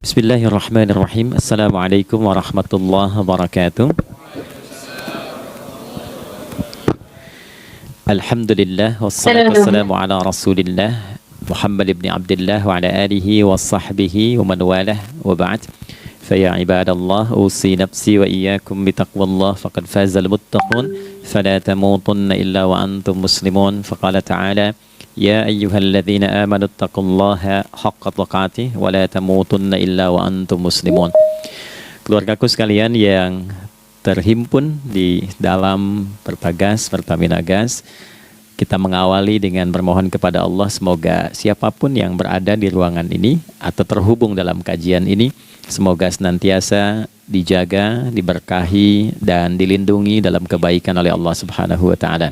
Bismillahirrahmanirrahim. Assalamualaikum warahmatullahi wabarakatuh. Alhamdulillah wassalatu wassalamu ala Rasulillah Muhammad ibn Abdullah wa ala alihi wa sahbihi wa man walah wa ba'd. Fa ya ibadallah usi nafsi wa iyyakum bi taqwallah faqad fazal muttaqun fala tamutunna illa wa antum muslimun. Faqala ta'ala Ya ayyuhalladzina amanu taqullaha haqqa tuqatih wa la tamutunna illa wa antum muslimun. Keluargaku sekalian yang terhimpun di dalam Pertagas, Pertamina Gas, kita mengawali dengan bermohon kepada Allah semoga siapapun yang berada di ruangan ini atau terhubung dalam kajian ini, semoga senantiasa dijaga, diberkahi dan dilindungi dalam kebaikan oleh Allah Subhanahu wa taala.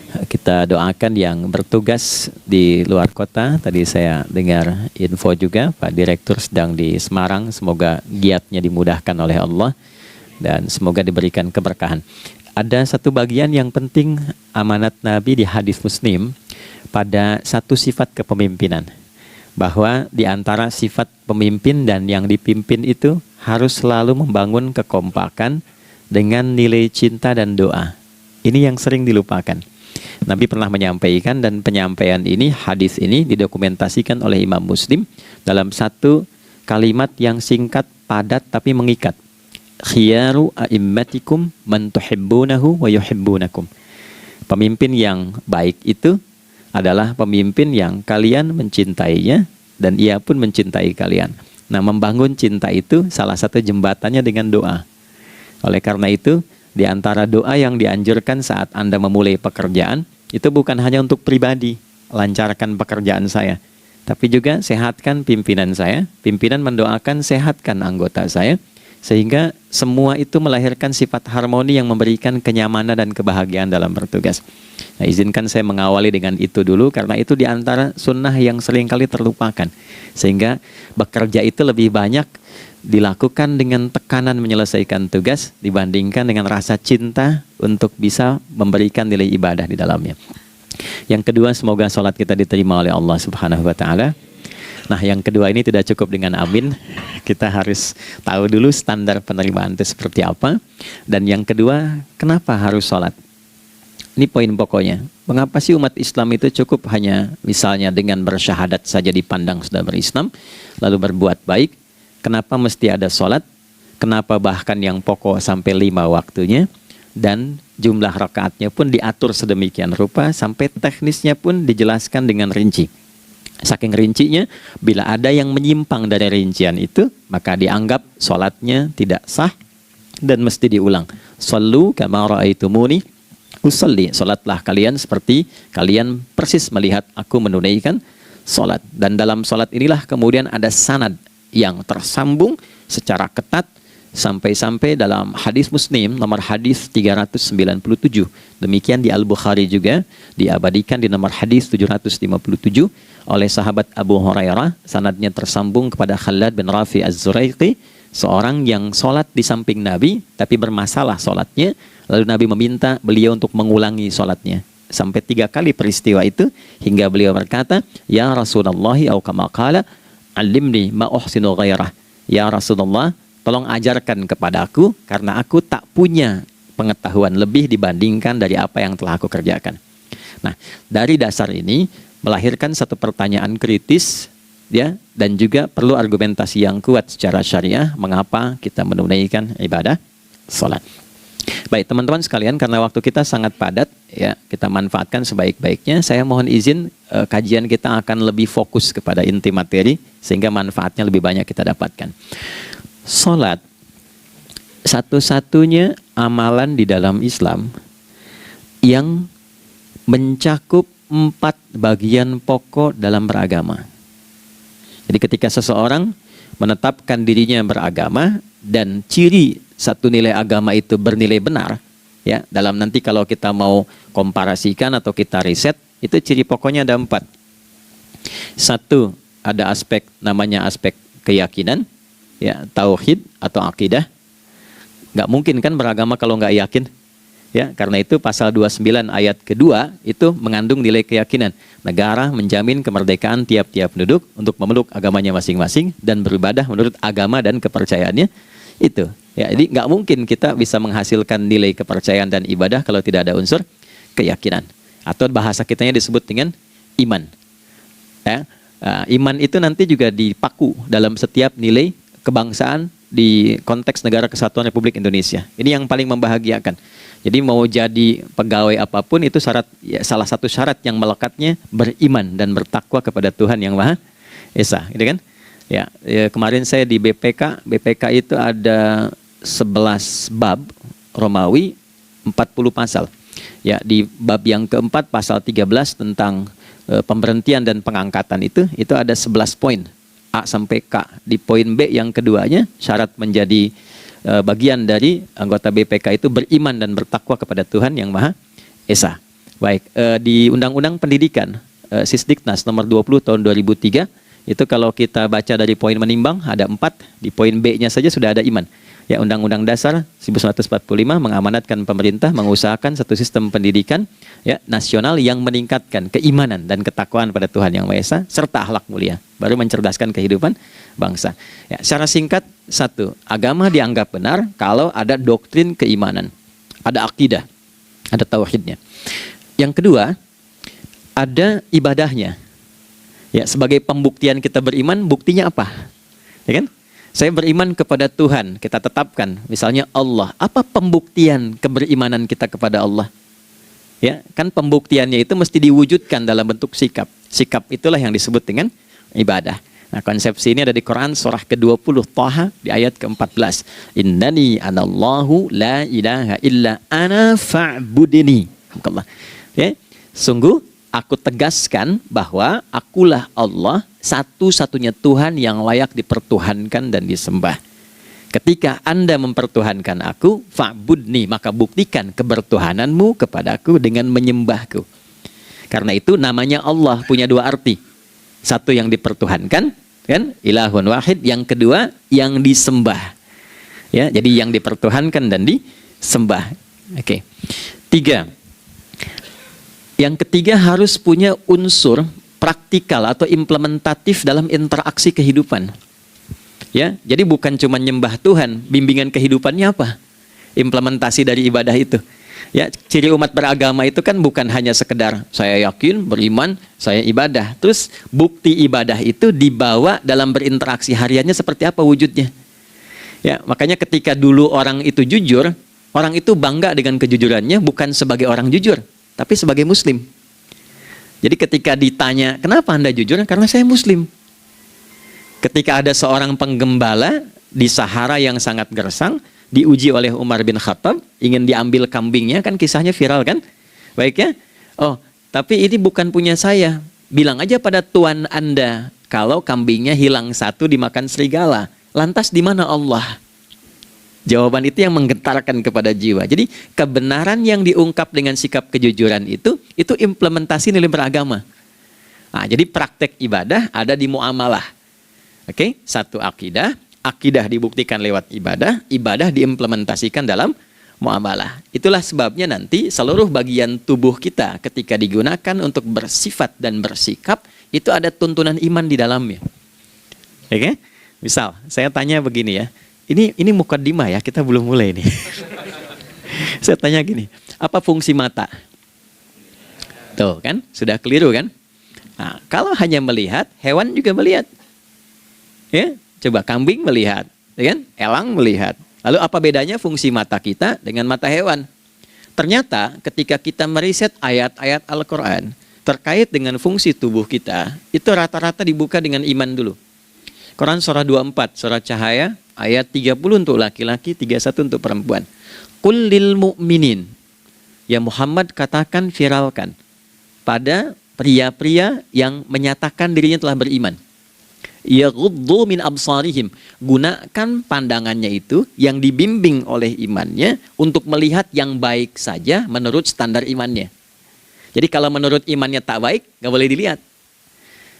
Kita doakan yang bertugas di luar kota. Tadi saya dengar info juga Pak Direktur sedang di Semarang. Semoga giatnya dimudahkan oleh Allah dan semoga diberikan keberkahan. Ada satu bagian yang penting amanat Nabi di hadis Muslim pada satu sifat kepemimpinan, bahwa di antara sifat pemimpin dan yang dipimpin itu harus selalu membangun kekompakan dengan nilai cinta dan doa. Ini yang sering dilupakan. Nabi pernah menyampaikan, dan penyampaian ini, hadis ini didokumentasikan oleh Imam Muslim dalam satu kalimat yang singkat, padat tapi mengikat. Khiyaru a'immatikum man tuhibbunahu wa yuhibbunakum. Pemimpin yang baik itu adalah pemimpin yang kalian mencintainya dan ia pun mencintai kalian. Nah, membangun cinta itu salah satu jembatannya dengan doa. Oleh karena itu, di antara doa yang dianjurkan saat Anda memulai pekerjaan, itu bukan hanya untuk pribadi, lancarkan pekerjaan saya, tapi juga sehatkan pimpinan saya. Pimpinan mendoakan sehatkan anggota saya, sehingga semua itu melahirkan sifat harmoni yang memberikan kenyamanan dan kebahagiaan dalam bertugas. Nah, izinkan saya mengawali dengan itu dulu, karena itu di antara sunnah yang seringkali terlupakan. Sehingga bekerja itu lebih banyak dilakukan dengan tekanan menyelesaikan tugas dibandingkan dengan rasa cinta untuk bisa memberikan nilai ibadah di dalamnya. Yang kedua, semoga sholat kita diterima oleh Allah Subhanahu wa taala. Nah, yang kedua ini tidak cukup dengan amin. Kita harus tahu dulu standar penerimaan itu seperti apa. Dan yang kedua, kenapa harus sholat? Ini poin pokoknya. Mengapa sih umat Islam itu cukup hanya misalnya dengan bersyahadat saja dipandang sudah berislam, lalu berbuat baik? Kenapa mesti ada sholat? Kenapa bahkan yang pokok sampai 5 waktunya? Dan jumlah rakaatnya pun diatur sedemikian rupa, sampai teknisnya pun dijelaskan dengan rinci. Saking rincinya, bila ada yang menyimpang dari rincian itu, maka dianggap sholatnya tidak sah dan mesti diulang. Shallu kama ra'aitumuni usalli. Sholatlah kalian seperti kalian persis melihat aku menunaikan sholat. Dan dalam sholat inilah kemudian ada sanad yang tersambung secara ketat sampai-sampai dalam hadis Muslim nomor hadis 397. Demikian di Al-Bukhari juga diabadikan di nomor hadis 757 oleh sahabat Abu Hurairah. Sanadnya tersambung kepada Khalad bin Rafi Az-Zuraiqi, seorang yang sholat di samping Nabi tapi bermasalah sholatnya. Lalu Nabi meminta beliau untuk mengulangi sholatnya. Sampai 3 kali peristiwa itu hingga beliau berkata, Ya Rasulullah au kama qala Alimni ma uhsinu ghairah. Ya Rasulullah, tolong ajarkan kepadaku karena aku tak punya pengetahuan lebih dibandingkan dari apa yang telah aku kerjakan. Nah, dari dasar ini melahirkan satu pertanyaan kritis ya, dan juga perlu argumentasi yang kuat secara syariah mengapa kita menunaikan ibadah salat. Baik teman-teman sekalian, karena waktu kita sangat padat ya, kita manfaatkan sebaik-baiknya. Saya mohon izin kajian kita akan lebih fokus kepada inti materi sehingga manfaatnya lebih banyak kita dapatkan. Salat satu-satunya amalan di dalam Islam yang mencakup 4 bagian pokok dalam beragama. Jadi ketika seseorang menetapkan dirinya beragama dan ciri satu nilai agama itu bernilai benar, ya, dalam nanti kalau kita mau komparasikan atau kita riset, itu ciri pokoknya ada 4. Satu, ada aspek namanya aspek keyakinan, ya, tauhid atau akidah. Nggak mungkin kan beragama kalau nggak yakin. Ya, karena itu pasal 29 ayat kedua itu mengandung nilai keyakinan. Negara menjamin kemerdekaan tiap-tiap penduduk untuk memeluk agamanya masing-masing dan beribadah menurut agama dan kepercayaannya itu. Ya, jadi nggak mungkin kita bisa menghasilkan nilai kepercayaan dan ibadah kalau tidak ada unsur keyakinan. Atau bahasa kitanya disebut dengan iman. Ya, iman itu nanti juga dipaku dalam setiap nilai kebangsaan di konteks Negara Kesatuan Republik Indonesia. Ini yang paling membahagiakan. Jadi mau jadi pegawai apapun itu syarat, ya, salah satu syarat yang melekatnya beriman dan bertakwa kepada Tuhan Yang Maha Esa, gitu kan? Ya, kemarin saya di BPK itu ada 11 bab Romawi, 40 pasal. Ya, di bab yang keempat pasal 13 tentang pemberhentian dan pengangkatan itu ada 11 poin A sampai K. Di poin B yang keduanya syarat menjadi bagian dari anggota BPK itu beriman dan bertakwa kepada Tuhan Yang Maha Esa. Baik, di Undang-Undang Pendidikan Sisdiknas nomor 20 tahun 2003 itu kalau kita baca dari poin menimbang ada 4, di poin B-nya saja sudah ada iman. Ya, Undang-Undang Dasar 1945 mengamanatkan pemerintah mengusahakan satu sistem pendidikan ya nasional yang meningkatkan keimanan dan ketakwaan pada Tuhan Yang Maha Esa serta akhlak mulia, baru mencerdaskan kehidupan bangsa. Ya, secara singkat, satu, agama dianggap benar kalau ada doktrin keimanan, ada akidah, ada tauhidnya. Yang kedua, ada ibadahnya. Ya, sebagai pembuktian kita beriman, buktinya apa? Ya kan? Saya beriman kepada Tuhan, kita tetapkan, misalnya Allah. Apa pembuktian keberimanan kita kepada Allah? Ya, kan pembuktiannya itu mesti diwujudkan dalam bentuk sikap. Sikap itulah yang disebut dengan ibadah. Nah, konsepsi ini ada di Quran surah ke-20 Thaha di ayat ke-14. Innani anallahu la ilaha illa ana fa'budini. Ya, sungguh aku tegaskan bahwa akulah Allah, satu-satunya Tuhan yang layak dipertuhankan dan disembah. Ketika Anda mempertuhankan aku, fa'budni, maka buktikan kebertuhananmu kepadaku dengan menyembahku. Karena itu namanya Allah punya dua arti. Satu yang dipertuhankan, kan? Ilahun wahid. Yang kedua yang disembah. Ya, jadi yang dipertuhankan dan disembah. Oke. 3. Yang ketiga harus punya unsur praktikal atau implementatif dalam interaksi kehidupan. Ya, jadi bukan cuma nyembah Tuhan, bimbingan kehidupannya apa? Implementasi dari ibadah itu. Ya, ciri umat beragama itu kan bukan hanya sekedar saya yakin, beriman, saya ibadah. Terus bukti ibadah itu dibawa dalam berinteraksi hariannya seperti apa wujudnya. Ya, makanya ketika dulu orang itu jujur, orang itu bangga dengan kejujurannya bukan sebagai orang jujur, tapi sebagai muslim. Jadi ketika ditanya, kenapa Anda jujur? Karena saya muslim. Ketika ada seorang penggembala di Sahara yang sangat gersang, diuji oleh Umar bin Khattab, ingin diambil kambingnya, kan kisahnya viral kan? Baik ya? Oh, tapi ini bukan punya saya. Bilang aja pada tuan Anda, kalau kambingnya hilang satu dimakan serigala. Lantas di mana Allah? Jawaban itu yang menggetarkan kepada jiwa. Jadi kebenaran yang diungkap dengan sikap kejujuran itu implementasi nilai beragama. Nah, jadi praktek ibadah ada di muamalah. Oke, satu akidah, akidah dibuktikan lewat ibadah, ibadah diimplementasikan dalam muamalah. Itulah sebabnya nanti seluruh bagian tubuh kita ketika digunakan untuk bersifat dan bersikap, itu ada tuntunan iman di dalamnya. Oke? Misal, saya tanya begini ya. Ini mukaddimah ya, kita belum mulai nih. Saya tanya gini, apa fungsi mata? Tuh kan, sudah keliru kan? Nah, kalau hanya melihat, hewan juga melihat. Ya, coba kambing melihat, ya kan? Elang melihat. Lalu apa bedanya fungsi mata kita dengan mata hewan? Ternyata ketika kita meriset ayat-ayat Al-Quran terkait dengan fungsi tubuh kita, itu rata-rata dibuka dengan iman dulu. Quran surah 24, surah Cahaya, ayat 30 untuk laki-laki, 31 untuk perempuan. Qul lil mu'minin. Ya Muhammad, katakan, viralkan pada pria-pria yang menyatakan dirinya telah beriman. Yaghuddu min absarihim. Gunakan pandangannya itu yang dibimbing oleh imannya untuk melihat yang baik saja menurut standar imannya. Jadi kalau menurut imannya tak baik, nggak boleh dilihat.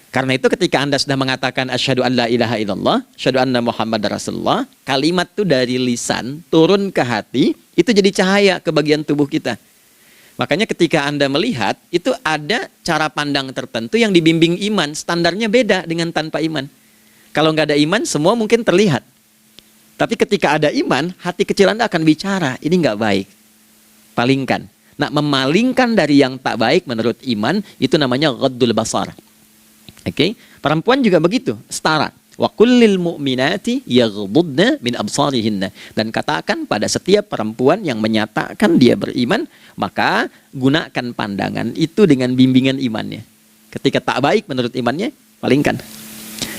Karena itu ketika Anda sudah mengatakan asyhadu an la ilaha illallah, asyhadu anna Muhammadar Rasulullah, kalimat itu dari lisan turun ke hati, itu jadi cahaya ke bagian tubuh kita. Makanya ketika Anda melihat, itu ada cara pandang tertentu yang dibimbing iman, standarnya beda dengan tanpa iman. Kalau nggak ada iman, semua mungkin terlihat. Tapi ketika ada iman, hati kecil Anda akan bicara, ini nggak baik. Palingkan. Nah, memalingkan dari yang tak baik menurut iman, itu namanya ghaddul basar. Oke, perempuan juga begitu, setara. Wa kullil mu'minati yaghdudna min absarihinna. Dan katakan pada setiap perempuan yang menyatakan dia beriman, maka gunakan pandangan itu dengan bimbingan imannya. Ketika tak baik menurut imannya, palingkan.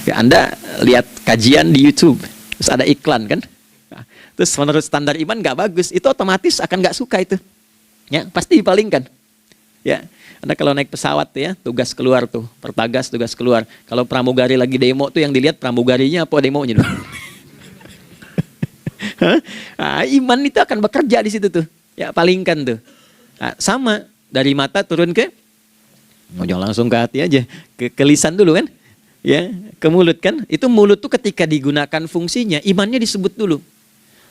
Ya, Anda lihat kajian di YouTube, terus ada iklan kan? Nah, terus menurut standar iman nggak bagus, itu otomatis akan nggak suka itu. Ya, pasti dipalingkan. Ya, Anda kalau naik pesawat ya, tugas keluar tuh, pertagas tugas keluar. Kalau pramugari lagi demo tuh yang dilihat pramugarinya apa demonya tuh. Nah, iman itu akan bekerja di situ tuh. Ya, palingkan tuh. Nah, sama dari mata turun ke, jangan langsung ke hati aja, ke lisan dulu kan? Ya, ke mulut kan? Itu mulut tuh ketika digunakan fungsinya, imannya disebut dulu.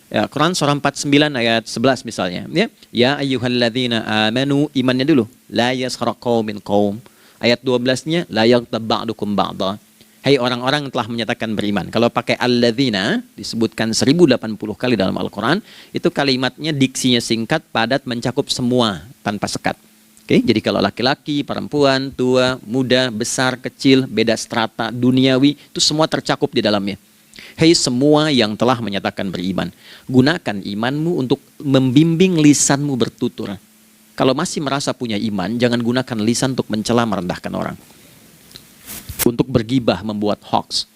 Ya, Quran surah 49 ayat 11 misalnya, ya ayyuhalladzina amanu, imannya dulu, la yaskhar qaumin qaum. Ayat 12-nya la yaghtab ba'dukum ba'dha. Hai orang-orang yang telah menyatakan beriman. Kalau pakai alladzina disebutkan 1080 kali dalam Al-Qur'an, itu kalimatnya diksinya singkat, padat, mencakup semua tanpa sekat. Oke, jadi kalau laki-laki, perempuan, tua, muda, besar, kecil, beda strata, duniawi, itu semua tercakup di dalamnya. Hei semua yang telah menyatakan beriman, gunakan imanmu untuk membimbing lisanmu bertutur. Kalau masih merasa punya iman, jangan gunakan lisan untuk mencela, merendahkan orang. Untuk bergibah, membuat hoax.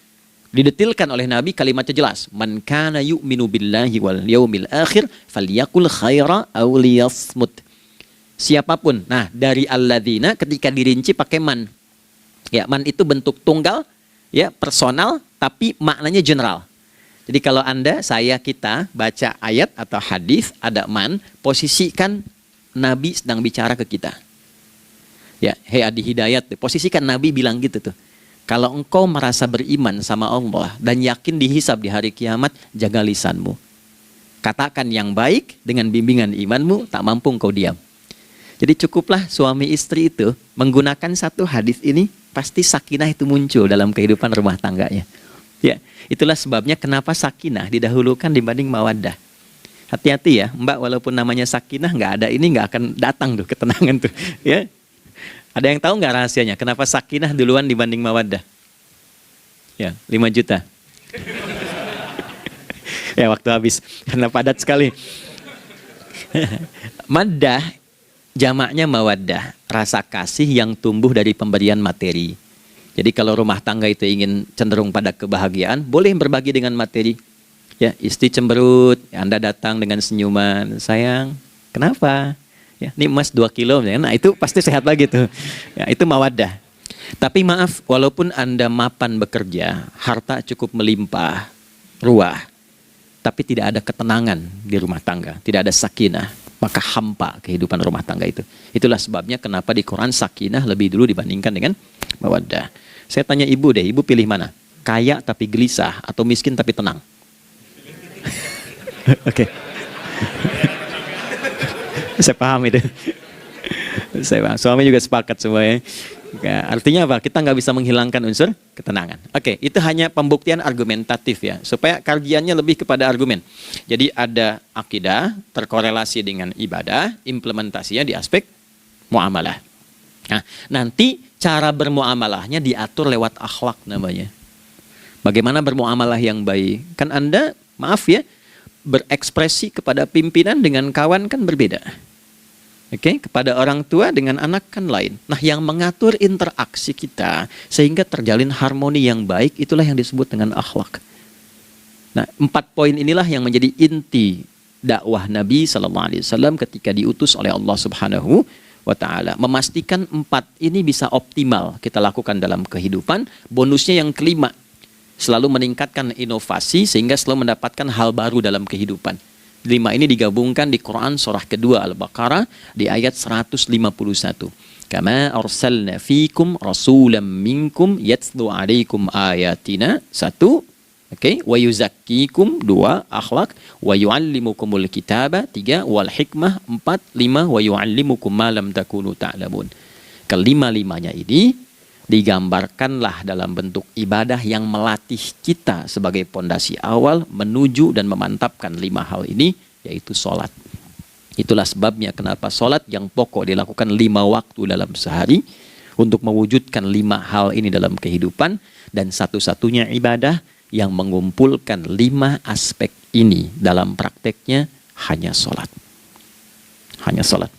Didetilkan oleh Nabi, kalimatnya jelas. Man kana yu'minu billahi wal yaumil akhir, falyakul khaira aw liyasmut. Siapapun. Nah, dari alladzina ketika dirinci pakai man. Ya, man itu bentuk tunggal, ya, personal, tapi maknanya general. Jadi kalau Anda, saya, kita baca ayat atau hadis ada man, posisikan Nabi sedang bicara ke kita. Ya, hei Adi Hidayat, posisikan Nabi bilang gitu tuh. Kalau engkau merasa beriman sama Allah dan yakin dihisab di hari kiamat, jaga lisanmu. Katakan yang baik dengan bimbingan imanmu, tak mampu engkau diam. Jadi cukuplah suami istri itu menggunakan satu hadis ini, pasti sakinah itu muncul dalam kehidupan rumah tangganya. Ya, itulah sebabnya kenapa sakinah didahulukan dibanding mawaddah. Hati-hati ya, Mbak, walaupun namanya sakinah nggak ada ini nggak akan datang tuh ketenangan tuh. Ya, ada yang tahu nggak rahasianya? Kenapa sakinah duluan dibanding mawaddah? Ya, 5 juta. Ya, waktu habis karena padat sekali. Maddah jamaknya mawaddah, rasa kasih yang tumbuh dari pemberian materi. Jadi kalau rumah tangga itu ingin cenderung pada kebahagiaan, boleh berbagi dengan materi. Ya, istri cemberut, Anda datang dengan senyuman, sayang, kenapa? Ya, ini emas 2 kilo, nah itu pasti sehat lagi tuh. Ya, itu mawaddah. Tapi maaf, walaupun Anda mapan bekerja, harta cukup melimpah, ruah, tapi tidak ada ketenangan di rumah tangga, tidak ada sakinah, maka hampa kehidupan rumah tangga itu. Itulah sebabnya kenapa di Quran sakinah lebih dulu dibandingkan dengan mawaddah. Saya tanya ibu deh, ibu pilih mana? Kaya tapi gelisah atau miskin tapi tenang? Oke. Saya paham itu. Saya paham. Suami juga sepakat semuanya. Ya, artinya apa? Kita nggak bisa menghilangkan unsur ketenangan. Oke, itu hanya pembuktian argumentatif ya, supaya kajiannya lebih kepada argumen. Jadi ada akidah terkorelasi dengan ibadah, implementasinya di aspek muamalah. Nah, nanti cara bermuamalahnya diatur lewat akhlak namanya. Bagaimana bermuamalah yang baik? Kan Anda, maaf ya, berekspresi kepada pimpinan dengan kawan kan berbeda. Oke, kepada orang tua dengan anak kan lain. Nah, yang mengatur interaksi kita sehingga terjalin harmoni yang baik, itulah yang disebut dengan akhlak. Nah, 4 poin inilah yang menjadi inti dakwah Nabi SAW ketika diutus oleh Allah Subhanahu wa ta'ala. Memastikan 4 ini bisa optimal kita lakukan dalam kehidupan. Bonusnya yang kelima, selalu meningkatkan inovasi sehingga selalu mendapatkan hal baru dalam kehidupan. 5 ini digabungkan di Quran surah kedua Al-Baqarah di ayat 151. Kama arsalna fikum rasulam minkum yatslu alaikum ayatina. Satu. Oke, wa yuzakkikum. Dua, akhlak. Wa yu'allimukumul kitaba. Tiga, wal hikmah. Empat, lima, wa yu'allimukum ma lam takunu ta'lamun. Kelima-limanya ini digambarkanlah dalam bentuk ibadah yang melatih kita sebagai pondasi awal menuju dan memantapkan 5 hal ini, yaitu sholat. Itulah sebabnya kenapa sholat yang pokok dilakukan 5 waktu dalam sehari untuk mewujudkan 5 hal ini dalam kehidupan, dan satu-satunya ibadah yang mengumpulkan 5 aspek ini dalam prakteknya hanya sholat. Hanya sholat.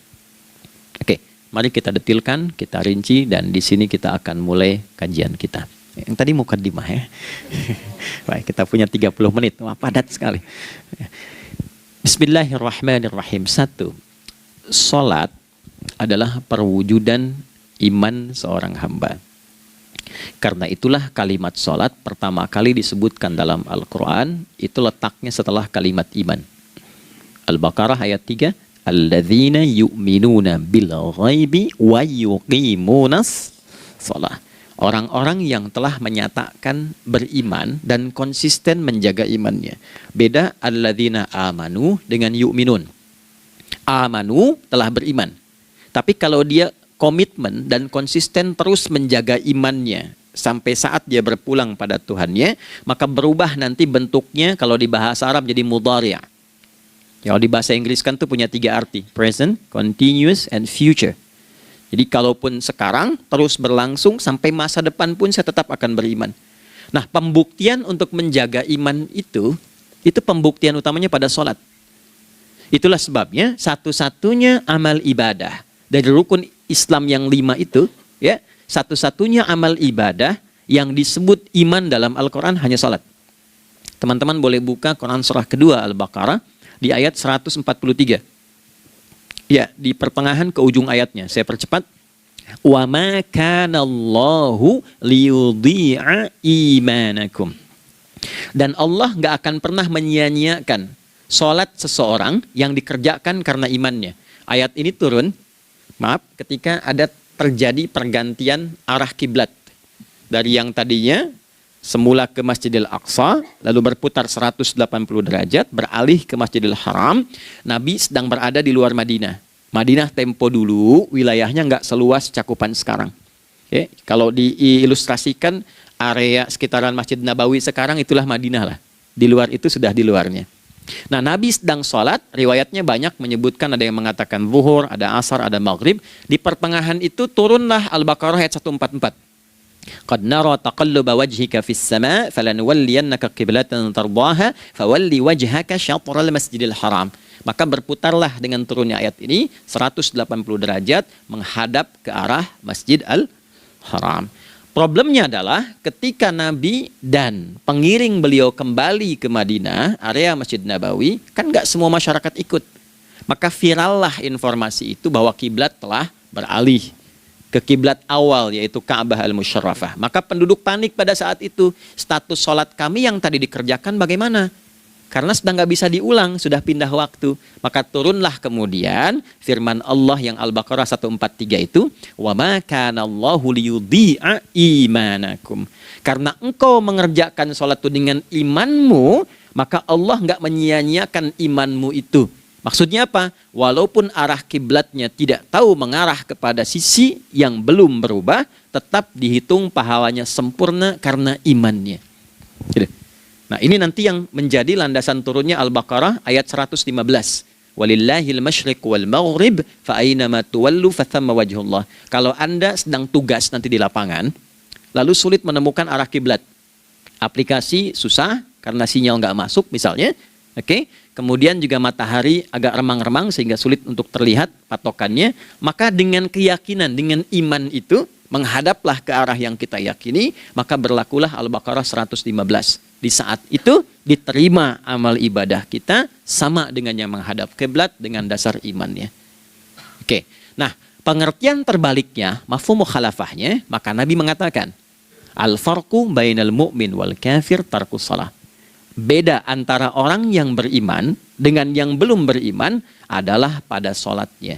Oke, mari kita detilkan, kita rinci, dan di sini kita akan mulai kajian kita. Yang tadi mukadimah ya. Baik, kita punya 30 menit. Wah, padat sekali. Bismillahirrahmanirrahim. 1. Salat adalah perwujudan iman seorang hamba. Karena itulah kalimat salat pertama kali disebutkan dalam Al-Quran, itu letaknya setelah kalimat iman. Al-Baqarah ayat 3. Alladzina yu'minuna bil ghaibi wa yuqimunas shalah. Orang-orang yang telah menyatakan beriman dan konsisten menjaga imannya. Beda alladzina amanu dengan yu'minun. Amanu telah beriman. Tapi kalau dia komitmen dan konsisten terus menjaga imannya sampai saat dia berpulang pada Tuhannya, maka berubah nanti bentuknya kalau di bahasa Arab jadi mudhari'. Kalau di bahasa Inggris kan tuh punya 3 arti. Present, continuous, and future. Jadi kalaupun sekarang terus berlangsung sampai masa depan pun saya tetap akan beriman. Nah, pembuktian untuk menjaga iman itu pembuktian utamanya pada sholat. Itulah sebabnya satu-satunya amal ibadah dari rukun Islam yang 5 itu, ya, satu-satunya amal ibadah yang disebut iman dalam Al-Quran hanya sholat. Teman-teman boleh buka Quran surah kedua Al-Baqarah di ayat 143. Ya, di pertengahan ke ujung ayatnya. Saya percepat. Wa ma kana Allahu liyudhi'a imanakum. Dan Allah nggak akan pernah menyia-nyiakan sholat seseorang yang dikerjakan karena imannya. Ayat ini turun, maaf, ketika ada terjadi pergantian arah kiblat. Dari yang tadinya semula ke Masjidil Aqsa, lalu berputar 180 derajat, beralih ke Masjidil Haram. Nabi sedang berada di luar Madinah. Madinah tempo dulu, wilayahnya nggak seluas cakupan sekarang. Oke, kalau diilustrasikan, area sekitaran Masjid Nabawi sekarang itulah Madinah lah. Di luar itu sudah di luarnya. Nah, Nabi sedang sholat, riwayatnya banyak menyebutkan, ada yang mengatakan zuhur, ada asar, ada maghrib. Di pertengahan itu turunlah Al-Baqarah ayat 144. Qad nara taqalluba wajhika fis sama' falanuwalliyannaka qiblatan tardaha fawalli wajhaka syatral masjidil haram. Maka berputarlah dengan turunnya ayat ini 180 derajat menghadap ke arah Masjid Al-Haram. Problemnya adalah ketika Nabi dan pengiring beliau kembali ke Madinah, area Masjid Nabawi, kan nggak semua masyarakat ikut. Maka virallah informasi itu bahwa kiblat telah beralih ke kiblat awal, yaitu Ka'bah Al-Musyarrafah. Maka penduduk panik pada saat itu. Status sholat kami yang tadi dikerjakan bagaimana? Karena sedang nggak bisa diulang, sudah pindah waktu. Maka turunlah kemudian firman Allah yang Al-Baqarah 143 itu, wa ma kana Allahu liyudhi'a imanakum. Karena engkau mengerjakan sholat itu dengan imanmu, maka Allah nggak menyia-nyiakan imanmu itu. Maksudnya apa? Walaupun arah kiblatnya tidak tahu mengarah kepada sisi yang belum berubah, tetap dihitung pahalanya sempurna karena imannya. Gitu. Nah, ini nanti yang menjadi landasan turunnya Al-Baqarah ayat 115. Walillahil masyriq wal maghrib fa aynama tuwallu fathamma wajhullah. Kalau Anda sedang tugas nanti di lapangan, lalu sulit menemukan arah kiblat. Aplikasi susah karena sinyal nggak masuk misalnya. Oke, kemudian juga matahari agak remang-remang sehingga sulit untuk terlihat patokannya. Maka dengan keyakinan, dengan iman itu, menghadaplah ke arah yang kita yakini, maka berlakulah Al-Baqarah 115. Di saat itu diterima amal ibadah kita sama dengan yang menghadap kiblat dengan dasar imannya. Oke, nah pengertian terbaliknya, mafhum mukhalafahnya, maka Nabi mengatakan, al-farqu bainal mu'min wal kafir tarkus shalah. Beda antara orang yang beriman dengan yang belum beriman adalah pada sholatnya.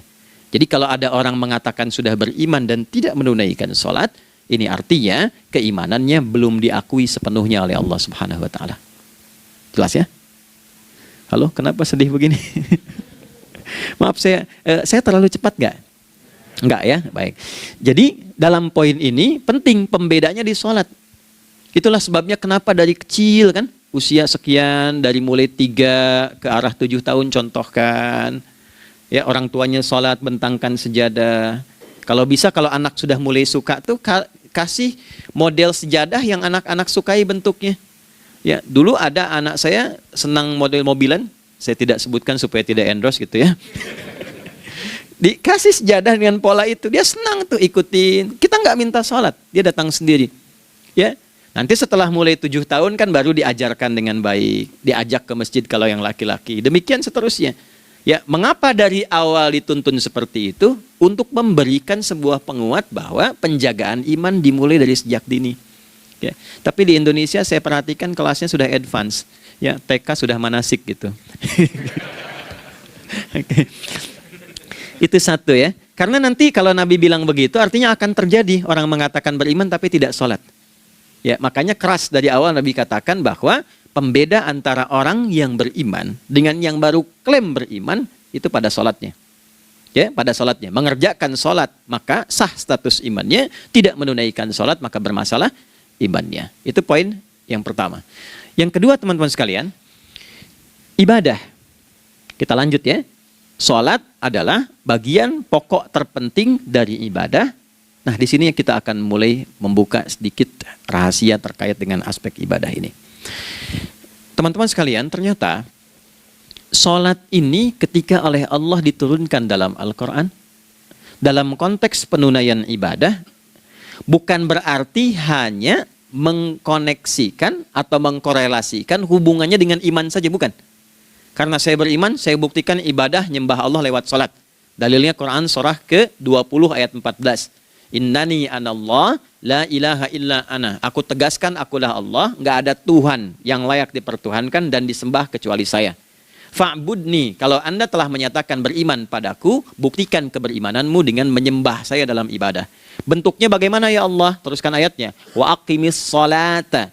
Jadi kalau ada orang mengatakan sudah beriman dan tidak menunaikan sholat, ini artinya keimanannya belum diakui sepenuhnya oleh Allah Subhanahu wa Ta'ala. Jelas ya? Halo, kenapa sedih begini? Maaf, saya terlalu cepat nggak? Enggak ya? Baik. Jadi dalam poin ini penting pembedanya di sholat. Itulah sebabnya kenapa dari kecil kan, usia sekian, dari mulai 3 ke arah 7 tahun contohkan. Ya, orang tuanya sholat bentangkan sejadah. Kalau bisa, kalau anak sudah mulai suka tuh kasih model sejadah yang anak-anak sukai bentuknya. Ya, dulu ada anak saya senang model mobilan. Saya tidak sebutkan supaya tidak endorse gitu ya. Dikasih sejadah dengan pola itu, dia senang tuh ikutin. Kita nggak minta sholat, dia datang sendiri. Ya, nanti setelah mulai 7 tahun kan baru diajarkan dengan baik, diajak ke masjid kalau yang laki-laki. Demikian seterusnya. Ya, mengapa dari awal dituntun seperti itu? Untuk memberikan sebuah penguat bahwa penjagaan iman dimulai dari sejak dini. Ya, tapi di Indonesia saya perhatikan kelasnya sudah advance. Ya, TK sudah manasik gitu. Oke. Itu satu ya. Karena nanti kalau Nabi bilang begitu artinya akan terjadi orang mengatakan beriman tapi tidak sholat. Ya, makanya keras dari awal Nabi katakan bahwa pembeda antara orang yang beriman dengan yang baru klaim beriman itu pada sholatnya. Ya, pada sholatnya. Mengerjakan sholat maka sah status imannya, tidak menunaikan sholat maka bermasalah imannya. Itu poin yang pertama. Yang kedua teman-teman sekalian, ibadah. Kita lanjut ya. Sholat adalah bagian pokok terpenting dari ibadah. Nah, di sini kita akan mulai membuka sedikit rahasia terkait dengan aspek ibadah ini. Teman-teman sekalian, ternyata sholat ini ketika oleh Allah diturunkan dalam Al-Quran, dalam konteks penunaian ibadah, bukan berarti hanya mengkoneksikan atau mengkorelasikan hubungannya dengan iman saja, bukan. Karena saya beriman, saya buktikan ibadah nyembah Allah lewat sholat. Dalilnya Quran surah ke-20 ayat 14. Innani anallah la ilaha illa ana. Aku tegaskan akulah Allah, nggak ada Tuhan yang layak dipertuhankan dan disembah kecuali saya. Fa'budni, kalau Anda telah menyatakan beriman padaku, buktikan keberimananmu dengan menyembah saya dalam ibadah. Bentuknya bagaimana ya Allah? Teruskan ayatnya. Wa aqimis sholata.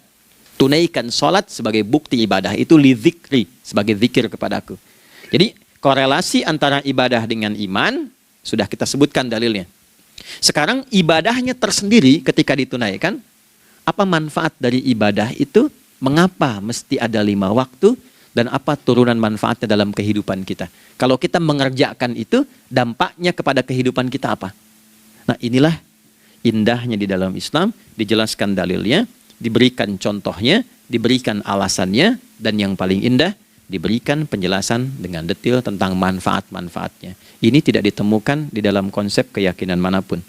Tunaikan sholat sebagai bukti ibadah. Itu li dzikri, sebagai zikir kepadaku. Jadi korelasi antara ibadah dengan iman sudah kita sebutkan dalilnya. Sekarang ibadahnya tersendiri ketika ditunaikan, apa manfaat dari ibadah itu? Mengapa mesti ada 5 waktu? Dan apa turunan manfaatnya dalam kehidupan kita? Kalau kita mengerjakan itu, dampaknya kepada kehidupan kita apa? Nah, inilah indahnya di dalam Islam, dijelaskan dalilnya, diberikan contohnya, diberikan alasannya, dan yang paling indah, diberikan penjelasan dengan detail tentang manfaat-manfaatnya. Ini tidak ditemukan di dalam konsep keyakinan manapun.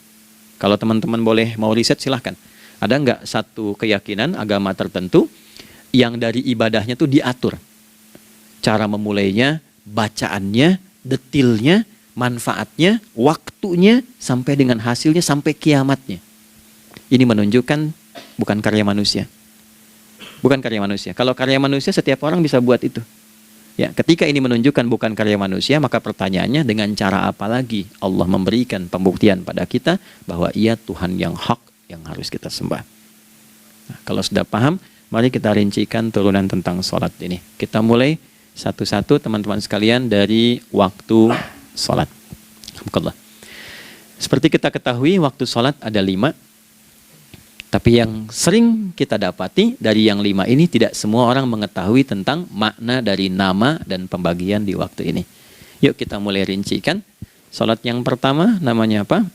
Kalau teman-teman boleh mau riset silahkan. Ada nggak satu keyakinan agama tertentu yang dari ibadahnya tuh diatur? Cara memulainya, bacaannya, detailnya, manfaatnya, waktunya, sampai dengan hasilnya, sampai kiamatnya. Ini menunjukkan bukan karya manusia. Bukan karya manusia. Kalau karya manusia setiap orang bisa buat itu. Ya, ketika ini menunjukkan bukan karya manusia, maka pertanyaannya dengan cara apa lagi Allah memberikan pembuktian pada kita bahwa Ia Tuhan yang hak yang harus kita sembah. Nah, kalau sudah paham, mari kita rincikan turunan tentang sholat ini. Kita mulai satu-satu teman-teman sekalian dari waktu sholat. Alhamdulillah. Seperti kita ketahui waktu sholat ada 5. Tapi yang sering kita dapati dari yang 5 ini tidak semua orang mengetahui tentang makna dari nama dan pembagian di waktu ini. Yuk kita mulai rincikan. Sholat yang pertama namanya apa?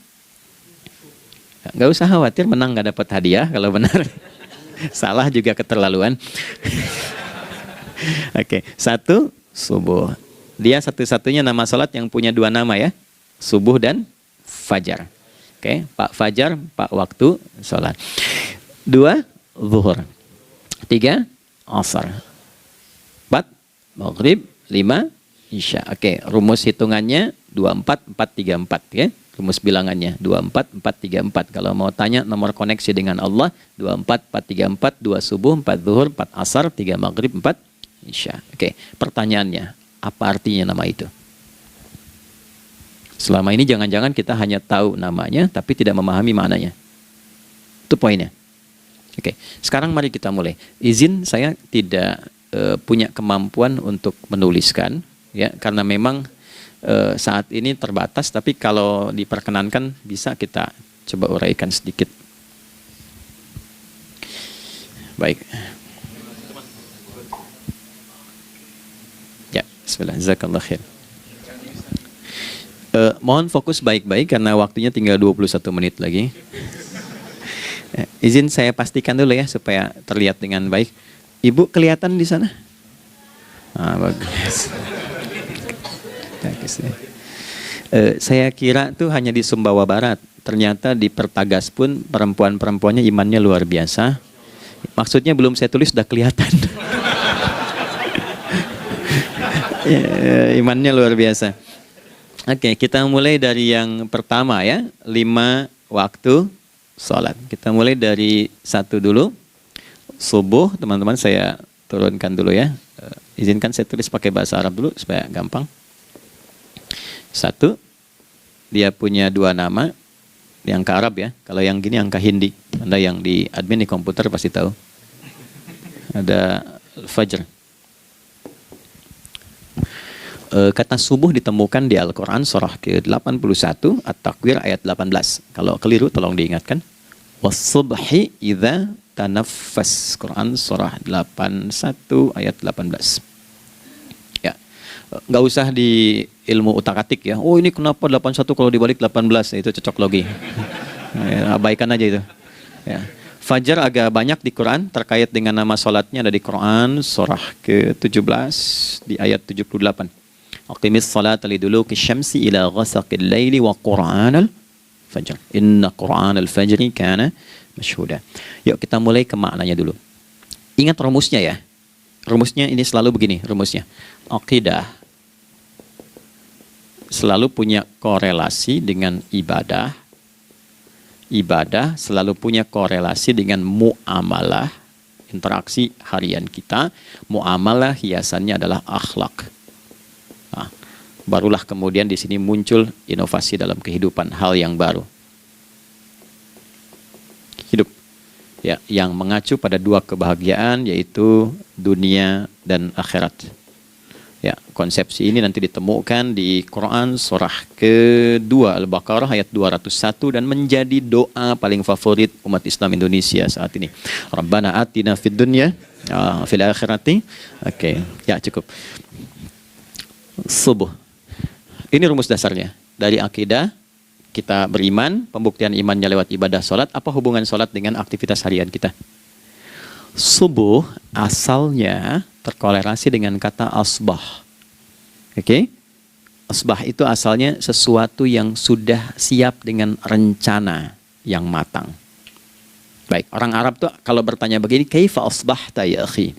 Gak usah khawatir menang gak dapat hadiah kalau benar. Salah juga keterlaluan. Oke, 1 subuh. Dia satu-satunya nama sholat yang punya 2 nama ya. Subuh dan fajar. Oke, Pak Fajar, Pak waktu sholat. 2 zuhur. 3 asar. 4 maghrib. 5 isya. Oke, rumus hitungannya 24 434 ya. Rumus bilangannya 24 434. Kalau mau tanya nomor koneksi dengan Allah 24 434, 2 subuh, 4 zuhur, 4 asar, 3 maghrib, 4 isya. Oke, pertanyaannya, apa artinya nama itu? Selama ini jangan-jangan kita hanya tahu namanya tapi tidak memahami maknanya. Itu poinnya. Oke, sekarang mari kita mulai. Izin saya tidak punya kemampuan untuk menuliskan, ya, karena memang saat ini terbatas. Tapi kalau diperkenankan bisa kita coba uraikan sedikit. Baik. Ya, bismillah. Jazakallah khair. Mohon fokus baik-baik karena waktunya tinggal 21 menit lagi. Izin saya pastikan dulu ya supaya terlihat dengan baik. Ibu kelihatan di sana? Bagus. Saya kira tuh hanya di Sumbawa Barat. Ternyata di Pertagas pun perempuan-perempuannya imannya luar biasa. Maksudnya belum saya tulis sudah kelihatan. Imannya luar biasa. Oke, kita mulai dari yang pertama ya. 5 waktu sholat. Kita mulai dari 1 dulu. Subuh, teman-teman saya turunkan dulu ya. Izinkan saya tulis pakai bahasa Arab dulu supaya gampang. 1, dia punya 2 nama. Yang angka Arab ya. Kalau yang gini angka Hindi. Anda yang di admin di komputer pasti tahu. Ada Fajr. Kata subuh ditemukan di Al-Quran surah ke-81 At-Takwir ayat 18. Kalau keliru tolong diingatkan. Was-subhi idza tanaffas. Quran surah 81 ayat 18. Ya. Nggak usah di ilmu utak-atik ya. Oh ini kenapa 81 kalau dibalik 18? Itu cocok logi. Ya, abaikan aja itu. Ya. Fajar agak banyak di Quran terkait dengan nama sholatnya ada di Quran surah ke-17 di ayat 78. Aqimis salata liduluki syamsi ila ghasaqil laili wa qur'anal fajr. Inna qur'anal fajri kana masyhuda. Yuk kita mulai ke maknanya dulu. Ingat rumusnya ya. Rumusnya ini selalu begini rumusnya. Aqidah selalu punya korelasi dengan ibadah. Ibadah selalu punya korelasi dengan muamalah, interaksi harian kita. Muamalah hiasannya adalah akhlak. Nah, barulah kemudian di sini muncul inovasi dalam kehidupan, hal yang baru. Hidup ya, yang mengacu pada 2 kebahagiaan yaitu dunia dan akhirat. Ya, konsepsi ini nanti ditemukan di Quran surah ke-2 Al-Baqarah ayat 201 dan menjadi doa paling favorit umat Islam Indonesia saat ini. Rabbana atina fid dunya fil akhirati. Oke, ya cukup. Subuh. Ini rumus dasarnya. Dari akidah kita beriman, pembuktian imannya lewat ibadah sholat. Apa hubungan sholat dengan aktivitas harian kita? Subuh asalnya terkorelasi dengan kata asbah. Oke? Asbah itu asalnya sesuatu yang sudah siap dengan rencana yang matang. Baik, orang Arab tuh kalau bertanya begini, kaifa asbahta ya akhi?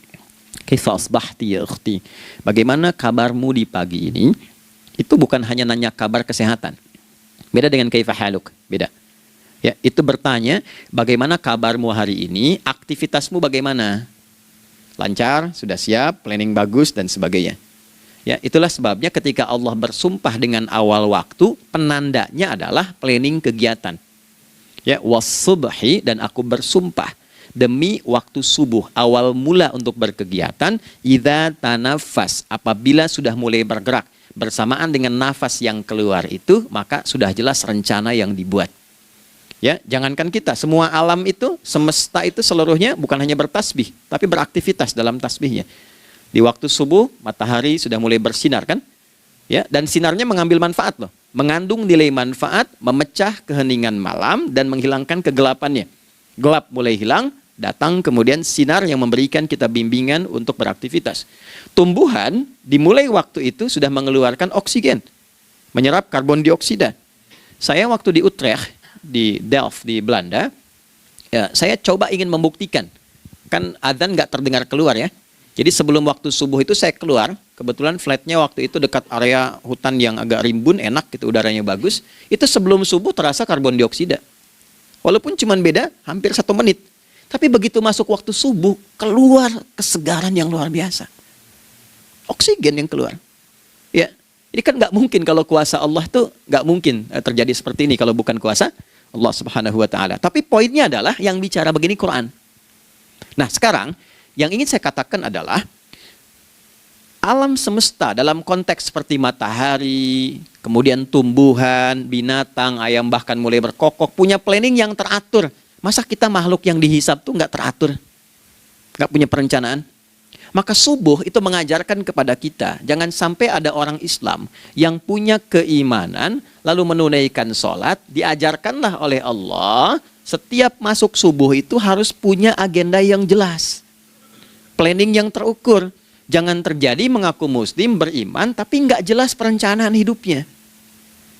Kaifa asbahti ya ukhti? Bagaimana kabarmu di pagi ini? Itu bukan hanya nanya kabar kesehatan. Beda dengan kaifa haluk, beda. Ya, itu bertanya, bagaimana kabarmu hari ini? Aktivitasmu bagaimana? Lancar, sudah siap, planning bagus dan sebagainya. Ya, itulah sebabnya ketika Allah bersumpah dengan awal waktu, penandanya adalah planning kegiatan. Ya, was-subhi, dan aku bersumpah demi waktu subuh, awal mula untuk berkegiatan, idza tanafas, apabila sudah mulai bergerak bersamaan dengan nafas yang keluar itu, maka sudah jelas rencana yang dibuat. Ya, jangankan kita, semua alam itu, semesta itu seluruhnya bukan hanya bertasbih, tapi beraktivitas dalam tasbihnya. Di waktu subuh, matahari sudah mulai bersinar kan? Ya, dan sinarnya mengambil manfaat loh. Mengandung nilai manfaat, memecah keheningan malam dan menghilangkan kegelapannya. Gelap mulai hilang, datang kemudian sinar yang memberikan kita bimbingan untuk beraktivitas. Tumbuhan dimulai waktu itu sudah mengeluarkan oksigen, menyerap karbon dioksida. Saya waktu di Utrecht, di Delft di Belanda, ya, saya coba ingin membuktikan. Kan adzan nggak terdengar keluar ya. Jadi sebelum waktu subuh itu saya keluar, kebetulan flatnya waktu itu dekat area hutan yang agak rimbun, enak gitu, udaranya bagus. Itu sebelum subuh terasa karbon dioksida. Walaupun cuma beda hampir 1 menit. Tapi begitu masuk waktu subuh, keluar kesegaran yang luar biasa. Oksigen yang keluar. Ya, Ini kan nggak mungkin, kalau kuasa Allah tuh nggak mungkin terjadi seperti ini kalau bukan kuasa Allah Subhanahu wa Ta'ala. Tapi poinnya adalah yang bicara begini Quran. Nah, sekarang yang ingin saya katakan adalah alam semesta dalam konteks seperti matahari, kemudian tumbuhan, binatang, ayam bahkan mulai berkokok, punya planning yang teratur. Masa kita makhluk yang dihisab tuh nggak teratur? Nggak punya perencanaan? Maka subuh itu mengajarkan kepada kita, jangan sampai ada orang Islam yang punya keimanan, lalu menunaikan sholat, diajarkanlah oleh Allah, setiap masuk subuh itu harus punya agenda yang jelas. Planning yang terukur. Jangan terjadi mengaku muslim, beriman, tapi nggak jelas perencanaan hidupnya.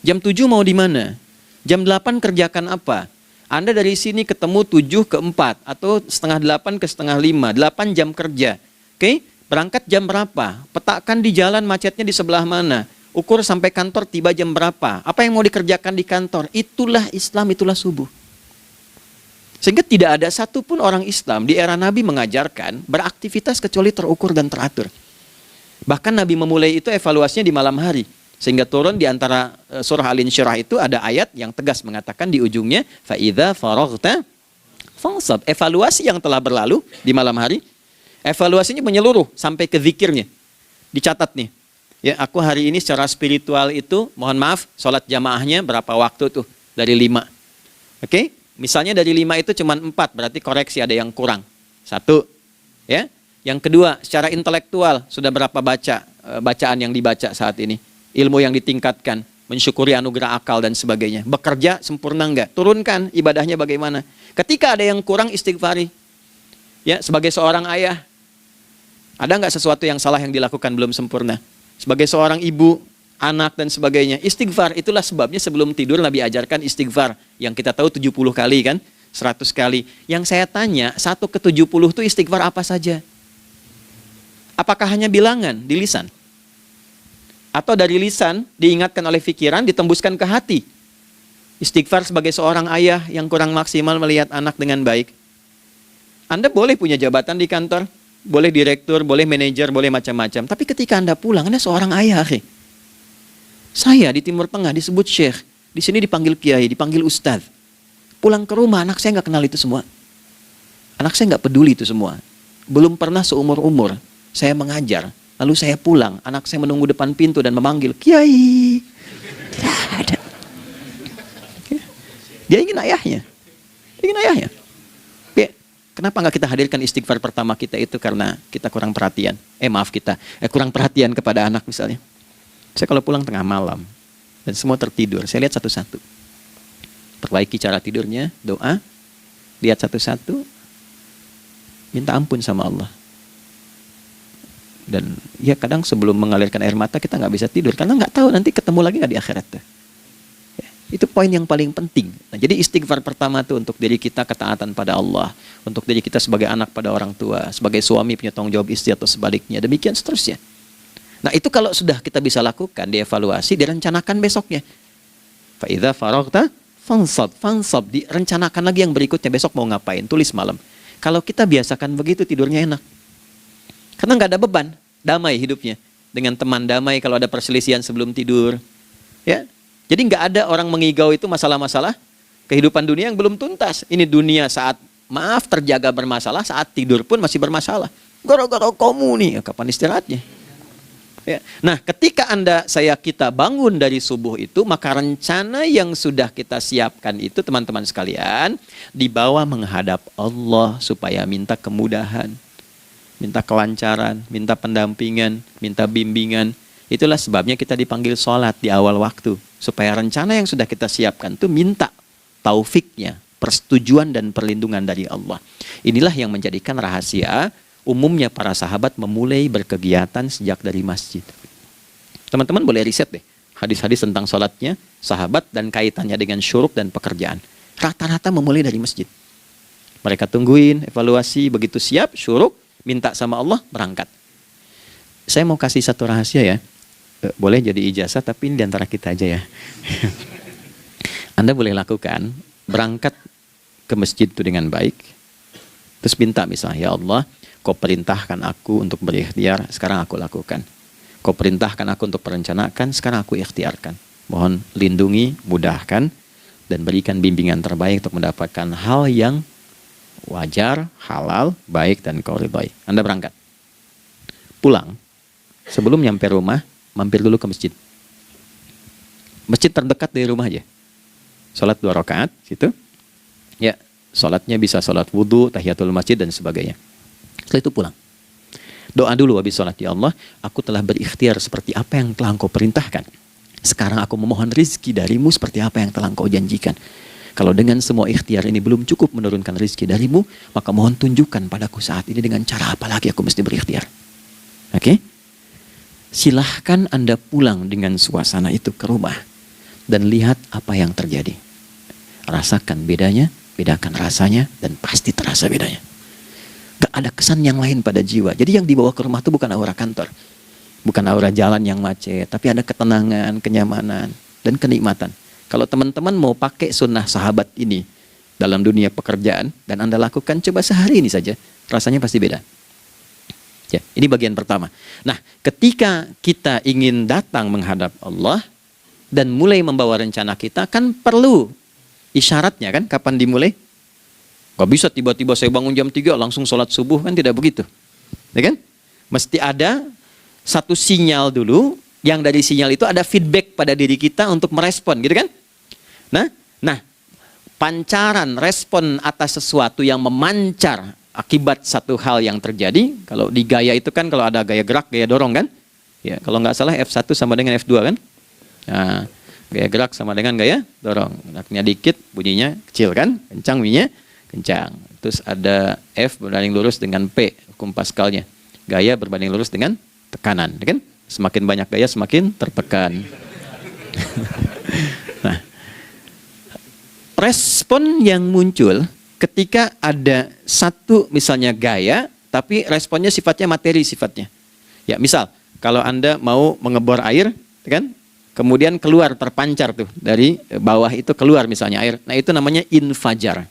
Jam 7 mau di mana? Jam 8 kerjakan apa? Anda dari sini ketemu 7 ke 4, atau setengah 8 ke setengah 5, 8 jam kerja. Oke, berangkat jam berapa? Petakan di jalan macetnya di sebelah mana? Ukur sampai kantor tiba jam berapa? Apa yang mau dikerjakan di kantor? Itulah Islam, itulah subuh. Sehingga tidak ada satupun orang Islam di era Nabi mengajarkan beraktivitas kecuali terukur dan teratur. Bahkan Nabi memulai itu evaluasinya di malam hari. Sehingga turun di antara surah Al-Insyirah itu ada ayat yang tegas mengatakan di ujungnya, فَإِذَا فَرَغْتَ فَانْصَبْ. Evaluasi yang telah berlalu di malam hari. Evaluasinya menyeluruh sampai ke zikirnya. Dicatat nih. Ya, aku hari ini secara spiritual itu, mohon maaf, sholat jamaahnya berapa waktu tuh? Dari 5. Oke? Misalnya dari 5 itu cuma 4, berarti koreksi ada yang kurang. 1. Ya. Yang kedua, secara intelektual sudah berapa bacaan yang dibaca saat ini? Ilmu yang ditingkatkan, mensyukuri anugerah akal dan sebagainya. Bekerja sempurna enggak? Turunkan ibadahnya bagaimana? Ketika ada yang kurang, istighfari. Ya, sebagai seorang ayah, ada nggak sesuatu yang salah yang dilakukan belum sempurna? Sebagai seorang ibu, anak dan sebagainya, istighfar. Itulah sebabnya sebelum tidur Nabi ajarkan istighfar. Yang kita tahu 70 kali kan, 100 kali. Yang saya tanya, 1 ke 70 itu istighfar apa saja? Apakah hanya bilangan di lisan? Atau dari lisan diingatkan oleh pikiran, ditembuskan ke hati? Istighfar sebagai seorang ayah yang kurang maksimal melihat anak dengan baik. Anda boleh punya jabatan di kantor, boleh direktur, boleh manajer, boleh macam-macam. Tapi ketika Anda pulang, Anda seorang ayah. Saya di Timur Tengah disebut syekh, di sini dipanggil kiai, dipanggil ustadz. Pulang ke rumah, anak saya nggak kenal itu semua. Anak saya nggak peduli itu semua. Belum pernah seumur-umur saya mengajar, lalu saya pulang, anak saya menunggu depan pintu dan memanggil, kiai. Ada. Dia ingin ayahnya. Dia ingin ayahnya. Kenapa nggak kita hadirkan istighfar pertama kita itu karena kita kurang perhatian? Kurang perhatian kepada anak misalnya. Saya kalau pulang tengah malam dan semua tertidur, saya lihat satu-satu. Perbaiki cara tidurnya, doa, lihat satu-satu, minta ampun sama Allah. Dan ya kadang sebelum mengalirkan air mata kita nggak bisa tidur karena nggak tahu nanti ketemu lagi nggak di akhirat. Itu poin yang paling penting. Nah, jadi istighfar pertama itu untuk diri kita, ketaatan pada Allah, untuk diri kita sebagai anak pada orang tua, sebagai suami punya tanggung jawab istri atau sebaliknya, demikian seterusnya. Nah, itu kalau sudah kita bisa lakukan, dievaluasi, direncanakan besoknya. Fa idza faraghta fansab, direncanakan lagi yang berikutnya, besok mau ngapain, tulis malam. Kalau kita biasakan begitu, tidurnya enak. Karena nggak ada beban, damai hidupnya. Dengan teman damai kalau ada perselisihan sebelum tidur. Ya. Jadi nggak ada orang mengigau itu masalah-masalah kehidupan dunia yang belum tuntas. Ini dunia saat terjaga bermasalah, saat tidur pun masih bermasalah. Gara-gara kamu nih, kapan istirahatnya? Ya. Nah, ketika kita bangun dari subuh itu, maka rencana yang sudah kita siapkan itu, teman-teman sekalian, dibawa menghadap Allah supaya minta kemudahan, minta kelancaran, minta pendampingan, minta bimbingan. Itulah sebabnya kita dipanggil sholat di awal waktu. Supaya rencana yang sudah kita siapkan itu minta taufiknya, persetujuan dan perlindungan dari Allah. Inilah yang menjadikan rahasia umumnya para sahabat memulai berkegiatan sejak dari masjid. Teman-teman boleh riset deh hadis-hadis tentang sholatnya sahabat dan kaitannya dengan syuruk dan pekerjaan. Rata-rata memulai dari masjid. Mereka tungguin, evaluasi, begitu siap, syuruk, minta sama Allah, berangkat. Saya mau kasih satu rahasia ya. Boleh jadi ijazah, tapi ini diantara kita aja ya. Anda boleh lakukan, berangkat ke masjid itu dengan baik. Terus minta misalnya, ya Allah, Kau perintahkan aku untuk berikhtiar, sekarang aku lakukan. Kau perintahkan aku untuk merencanakan, sekarang aku ikhtiarkan. Mohon lindungi, mudahkan, dan berikan bimbingan terbaik untuk mendapatkan hal yang wajar, halal, baik, dan kau ridhoi. Anda berangkat. Pulang, sebelum nyampe rumah, mampir dulu ke masjid. Masjid terdekat dari rumah aja. Sholat 2 rakaat, situ. Ya, sholatnya bisa sholat wudhu, tahiyatul masjid, dan sebagainya. Setelah itu pulang. Doa dulu habis sholat, ya Allah, aku telah berikhtiar seperti apa yang telah engkau perintahkan. Sekarang aku memohon rizki darimu seperti apa yang telah engkau janjikan. Kalau dengan semua ikhtiar ini belum cukup menurunkan rizki darimu, maka mohon tunjukkan padaku saat ini dengan cara apa lagi aku mesti berikhtiar. Oke? Silahkan Anda pulang dengan suasana itu ke rumah. Dan lihat apa yang terjadi. Rasakan bedanya, bedakan rasanya, dan pasti terasa bedanya. Gak ada kesan yang lain pada jiwa. Jadi yang dibawa ke rumah itu bukan aura kantor. Bukan aura jalan yang macet. Tapi ada ketenangan, kenyamanan, dan kenikmatan. Kalau teman-teman mau pakai sunnah sahabat ini dalam dunia pekerjaan, dan Anda lakukan coba sehari ini saja, rasanya pasti beda. Ya, ini bagian pertama. Nah, ketika kita ingin datang menghadap Allah, dan mulai membawa rencana kita, kan perlu isyaratnya kan, kapan dimulai? Gak bisa tiba-tiba saya bangun jam 3 langsung sholat subuh, kan tidak begitu. Ya kan? Mesti ada satu sinyal dulu, yang dari sinyal itu ada feedback pada diri kita untuk merespon, gitu kan? Nah, pancaran respon atas sesuatu yang memancar akibat satu hal yang terjadi, kalau di gaya itu kan, kalau ada gaya gerak, gaya dorong kan? Ya, kalau nggak salah F1 sama dengan F2 kan? Nah, gaya gerak sama dengan gaya dorong. Geraknya dikit, bunyinya kecil kan? Kencang bunyinya, kencang. Terus ada F berbanding lurus dengan P, hukum Pascalnya. Gaya berbanding lurus dengan tekanan, kan? Semakin banyak gaya, semakin tertekan. Nah, respon yang muncul ketika ada satu misalnya gaya, tapi responnya sifatnya materi sifatnya. Ya, misal kalau Anda mau mengebor air, kan? Kemudian keluar terpancar tuh dari bawah itu keluar misalnya air. Nah, itu namanya infajar.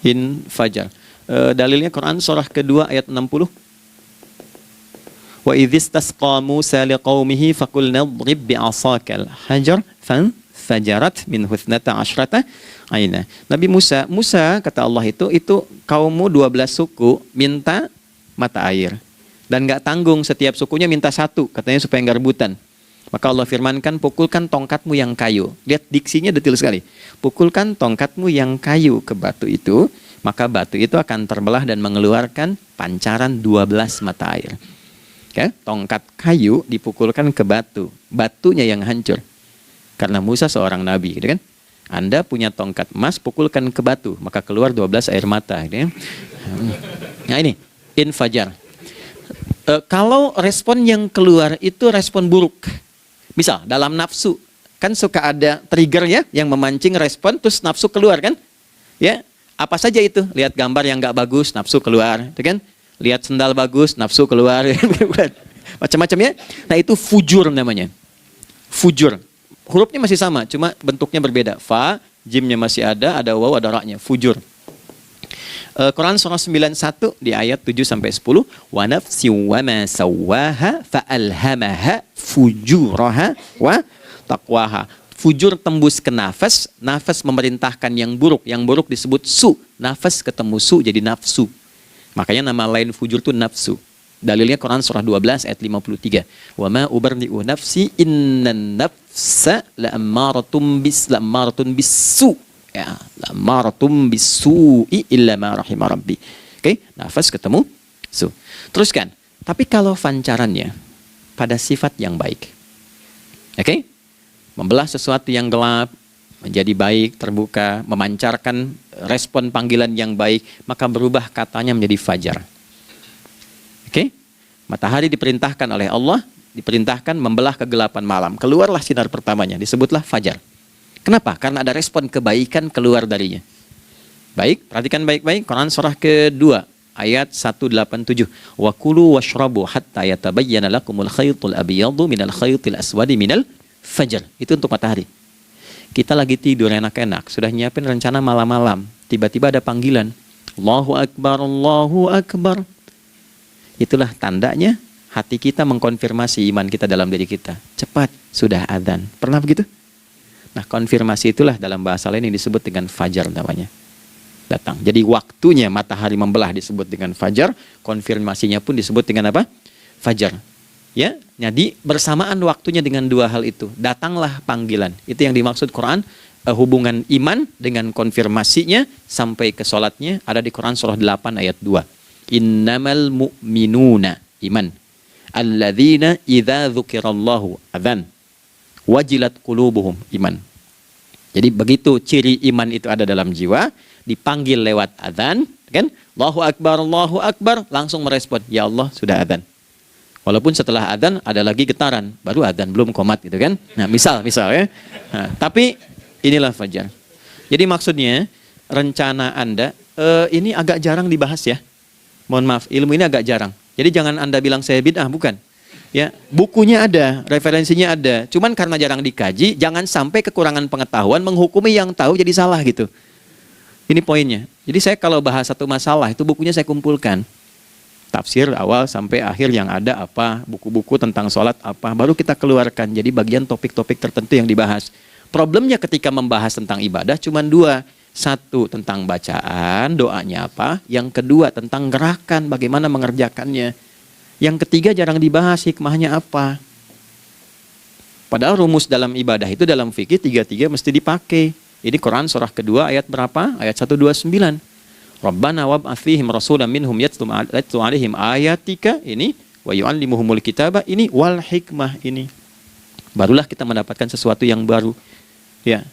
Infajar. Dalilnya Quran surah kedua ayat 60. Wa idzistasqa Musa liqaumihi faqulna idrib bi'asakal hajar fanfajarat min husnata asyrata aina. Nabi Musa kata Allah itu kaummu 12 suku minta mata air. Dan nggak tanggung, setiap sukunya minta satu, katanya supaya nggak rebutan. Maka Allah firmankan, pukulkan tongkatmu yang kayu. Lihat diksinya detail sekali. Pukulkan tongkatmu yang kayu ke batu itu, maka batu itu akan terbelah dan mengeluarkan pancaran 12 mata air. Okay? Tongkat kayu dipukulkan ke batu, batunya yang hancur. Karena Musa seorang nabi, gitu kan? Anda punya tongkat emas, pukulkan ke batu, maka keluar 12 air mata. Gitu kan? Nah ini, infajar. Kalau respon yang keluar itu respon buruk. Misal dalam nafsu, kan suka ada trigger ya yang memancing respon, terus nafsu keluar kan? Ya, apa saja itu? Lihat gambar yang nggak bagus, nafsu keluar, kan? Lihat sendal bagus, nafsu keluar, macam-macam ya. Nah itu fujur namanya, fujur. Hurufnya masih sama, cuma bentuknya berbeda. Fa, jimnya masih ada waw, ada ra-nya, fujur. Quran surah 91 di ayat 7-10, wa nafsi wa ma sawwaha fa alhamaha fujuraha wa taqwaha. Fujur tembus ke nafas, nafas memerintahkan yang buruk disebut su. Nafas ketemu su jadi nafsu. Makanya nama lain fujur itu nafsu. Dalilnya Quran surah 12 ayat 53. Wa ma ubarri'u nafsi innan nafsa la'ammaratun bisu. Ya, la'ammaratun bisu'i illa ma rahima rabbi. Oke, nafas ketemu su. Teruskan. Tapi kalau pancarannya pada sifat yang baik. Oke? Membelah sesuatu yang gelap menjadi baik, terbuka, memancarkan respon panggilan yang baik, maka berubah katanya menjadi fajar. Oke? Matahari diperintahkan oleh Allah, diperintahkan membelah kegelapan malam. Keluarlah sinar pertamanya, disebutlah fajar. Kenapa? Karena ada respon kebaikan keluar darinya. Baik, perhatikan baik-baik. Quran surah kedua, ayat 187. Wa kulu washrabu hatta yatabayyana lakumul khaytul abyadu minal khaytil aswadi minal fajar. Itu untuk matahari. Kita lagi tidur enak-enak, sudah nyiapin rencana malam-malam. Tiba-tiba ada panggilan. Allahu Akbar, Allahu Akbar. Itulah tandanya hati kita mengkonfirmasi iman kita dalam diri kita. Cepat, sudah adzan. Pernah begitu? Nah, konfirmasi itulah dalam bahasa lain yang disebut dengan fajar namanya. Datang. Jadi waktunya matahari membelah disebut dengan fajar, konfirmasinya pun disebut dengan apa? Fajar. Ya, jadi bersamaan waktunya dengan dua hal itu. Datanglah panggilan. Itu yang dimaksud Quran, hubungan iman dengan konfirmasinya sampai ke sholatnya ada di Quran surah 8 ayat 2. Innamal mu'minuna iman. Alladzina idza dzukirallahu adzan. Wajilat qulubuhum iman. Jadi begitu ciri iman itu ada dalam jiwa, dipanggil lewat adzan, kan? Allahu Akbar, langsung merespon, ya Allah sudah adzan. Walaupun setelah adzan ada lagi getaran, baru adzan belum qomat gitu kan. Nah, misal ya. Nah, tapi inilah fajar. Jadi maksudnya rencana Anda ini agak jarang dibahas ya. Mohon maaf, ilmu ini agak jarang. Jadi jangan Anda bilang saya bid'ah, bukan. Ya, bukunya ada, referensinya ada. Cuman karena jarang dikaji, jangan sampai kekurangan pengetahuan menghukumi yang tahu jadi salah gitu. Ini poinnya. Jadi saya kalau bahas satu masalah itu bukunya saya kumpulkan. Tafsir awal sampai akhir yang ada apa, buku-buku tentang sholat apa, baru kita keluarkan. Jadi bagian topik-topik tertentu yang dibahas. Problemnya ketika membahas tentang ibadah cuma dua. Satu tentang bacaan, doanya apa. Yang kedua tentang gerakan, bagaimana mengerjakannya. Yang ketiga jarang dibahas, hikmahnya apa. Padahal rumus dalam ibadah itu dalam fikih tiga-tiga mesti dipakai. Ini Quran surah kedua ayat berapa? Ayat 129. Rabbana wab'ats fihim rasulan minhum yatlu 'alaihim ayatika ini wa yu'allimuhumul kitaba ini wal hikmah ini. Barulah kita mendapatkan sesuatu yang baru. Ya.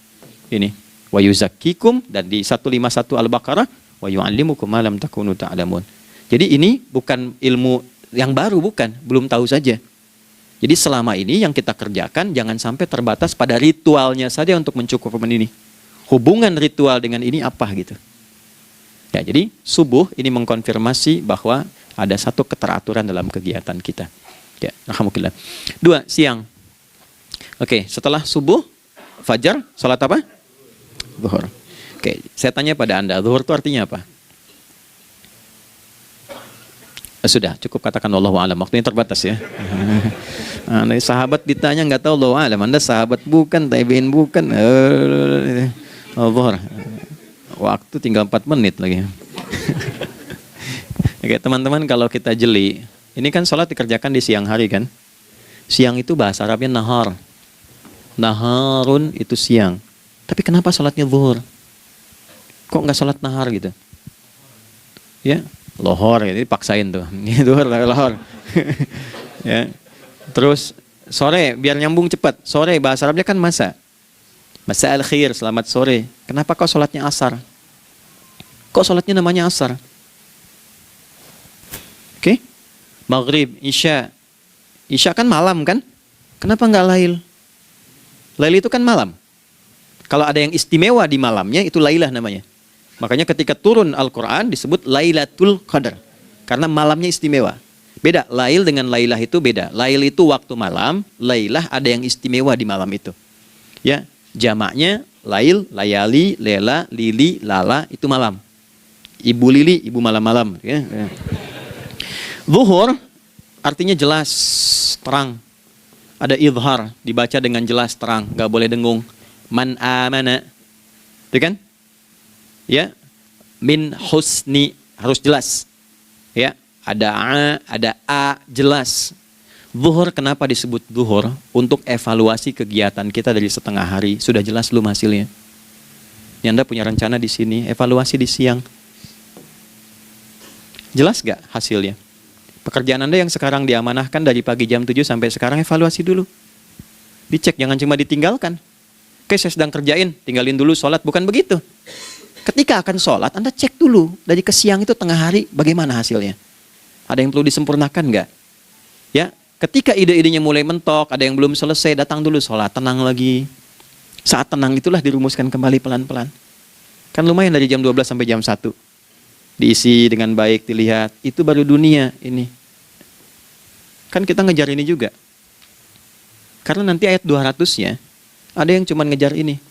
Ini wa yuzakkikum dan di 151 Al-Baqarah wa yu'allimukum ma lam takunu ta'lamun. Jadi ini bukan ilmu yang baru, bukan, belum tahu saja. Jadi selama ini yang kita kerjakan jangan sampai terbatas pada ritualnya saja untuk mencukupkan ini. Hubungan ritual dengan ini apa gitu. Ya, jadi subuh ini mengkonfirmasi bahwa ada satu keteraturan dalam kegiatan kita. Ya, alhamdulillah. 2, siang. Oke, setelah subuh, fajar, salat apa? Zuhur. Oke, saya tanya pada Anda, zuhur itu artinya apa? Sudah, cukup katakan Allahu a'lam. Waktunya terbatas ya. Nah, sahabat ditanya nggak tahu Allahu a'lam. Anda sahabat bukan, tabi'in bukan. Zuhur. Waktu tinggal 4 menit lagi. Oke, teman-teman, kalau kita jeli, ini kan sholat dikerjakan di siang hari kan? Siang itu bahasa Arabnya nahar. Naharun itu siang. Tapi kenapa sholatnya zuhur? Kok nggak sholat nahar gitu? Ya, lohor, jadi paksain tuh. Zuhur, lohor. Ya. Terus sore, biar nyambung cepat. Sore, bahasa Arabnya kan masa. Masa al-khir, selamat sore. Kenapa kok sholatnya asar? Kok sholatnya namanya asar? Oke? Maghrib, isya. Isya kan malam kan? Kenapa nggak lail? Lail itu kan malam. Kalau ada yang istimewa di malamnya, itu lailah namanya. Makanya ketika turun Al-Quran disebut Lailatul Qadar. Karena malamnya istimewa. Beda, lail dengan lailah itu beda. Lail itu waktu malam, lailah ada yang istimewa di malam itu. Ya, jamaknya lail, layali, lela, lili, lala, itu malam. Ibu lili, ibu malam-malam. Ya. Zuhur artinya jelas, terang. Ada idhar, dibaca dengan jelas, terang. Gak boleh dengung. Man amana. Itu kan? Ya, min husni, harus jelas. Ya, ada a jelas. Zuhur kenapa disebut zuhur? Untuk evaluasi kegiatan kita dari setengah hari. Sudah jelas belum hasilnya? Anda punya rencana di sini, evaluasi di siang. Jelas gak hasilnya? Pekerjaan Anda yang sekarang diamanahkan dari pagi jam 7 sampai sekarang, evaluasi dulu. Dicek, jangan cuma ditinggalkan. Oke, saya sedang kerjain, tinggalin dulu sholat. Bukan begitu. Ketika akan sholat, Anda cek dulu. Dari ke siang itu tengah hari, bagaimana hasilnya? Ada yang perlu disempurnakan nggak? Ya, ketika ide-idenya mulai mentok, ada yang belum selesai, datang dulu sholat, tenang lagi. Saat tenang itulah dirumuskan kembali pelan-pelan. Kan lumayan dari jam 12 sampai jam 1. Diisi dengan baik, dilihat. Itu baru dunia ini. Kan kita ngejar ini juga. Karena nanti ayat 200-nya, ada yang cuma ngejar ini.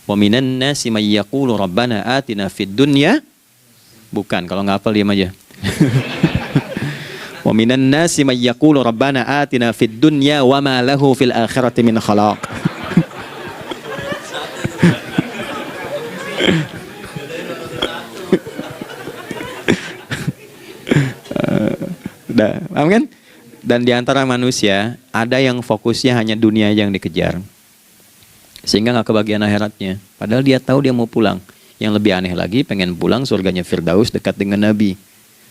Wa minan nasi may yaqulu rabbana atina fid dunya. Bukan, kalau nggak hafal diam aja. Wa Wa minan nasi may yaqulu rabbana atina fid dunya wa ma lahu fil akhirati min khalaq. Paham kan? Dan di antara manusia ada yang fokusnya hanya dunia yang dikejar, sehingga nggak kebagian akhiratnya. Padahal dia tahu dia mau pulang. Yang lebih aneh lagi, pengen pulang surganya Firdaus dekat dengan Nabi.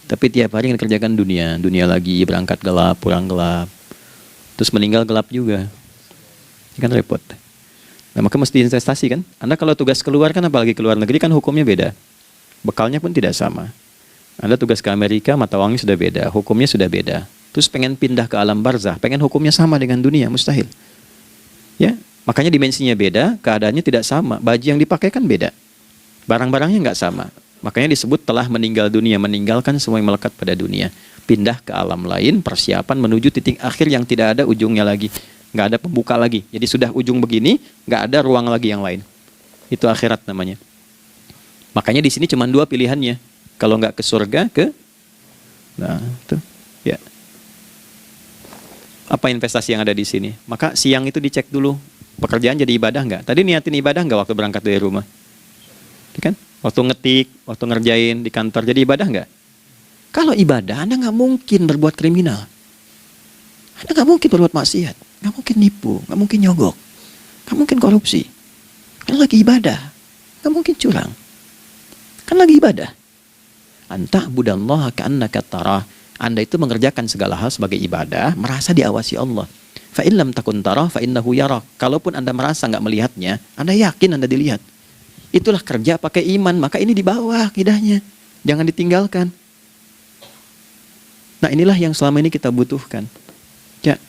Tapi tiap hari kerjakan dunia, dunia lagi, berangkat gelap, pulang gelap, terus meninggal gelap juga. Ini kan repot. Nah, maka mesti investasi kan. Anda kalau tugas keluar kan, apalagi keluar negeri kan hukumnya beda. Bekalnya pun tidak sama. Anda tugas ke Amerika, mata uangnya sudah beda, hukumnya sudah beda. Terus pengen pindah ke alam barzah, pengen hukumnya sama dengan dunia, mustahil. Ya, makanya dimensinya beda, keadaannya tidak sama, baju yang dipakai kan beda, barang-barangnya nggak sama. Makanya disebut telah meninggal dunia, meninggalkan semua yang melekat pada dunia, pindah ke alam lain, persiapan menuju titik akhir yang tidak ada ujungnya lagi, nggak ada pembuka lagi. Jadi sudah ujung begini, nggak ada ruang lagi yang lain. Itu akhirat namanya. Makanya di sini cuma dua pilihannya. Kalau nggak ke surga, nah itu, ya. Apa investasi yang ada di sini? Maka siang itu dicek dulu, pekerjaan jadi ibadah nggak? Tadi niatin ibadah nggak waktu berangkat dari rumah? Kan? Waktu ngetik, waktu ngerjain di kantor, jadi ibadah nggak? Kalau ibadah, Anda nggak mungkin berbuat kriminal. Anda nggak mungkin berbuat maksiat, nggak mungkin nipu, nggak mungkin nyogok, nggak mungkin korupsi. Kan lagi ibadah, nggak mungkin curang. Kan lagi ibadah. Anta budallaha ka'annaka tarah. Anda itu mengerjakan segala hal sebagai ibadah, merasa diawasi Allah. Fa in lam takun tarah fa innahu yarak. Kalaupun Anda merasa nggak melihatnya, Anda yakin Anda dilihat. Itulah kerja pakai iman, maka ini di bawah akidahnya. Jangan ditinggalkan. Nah, inilah yang selama ini kita butuhkan. Ya.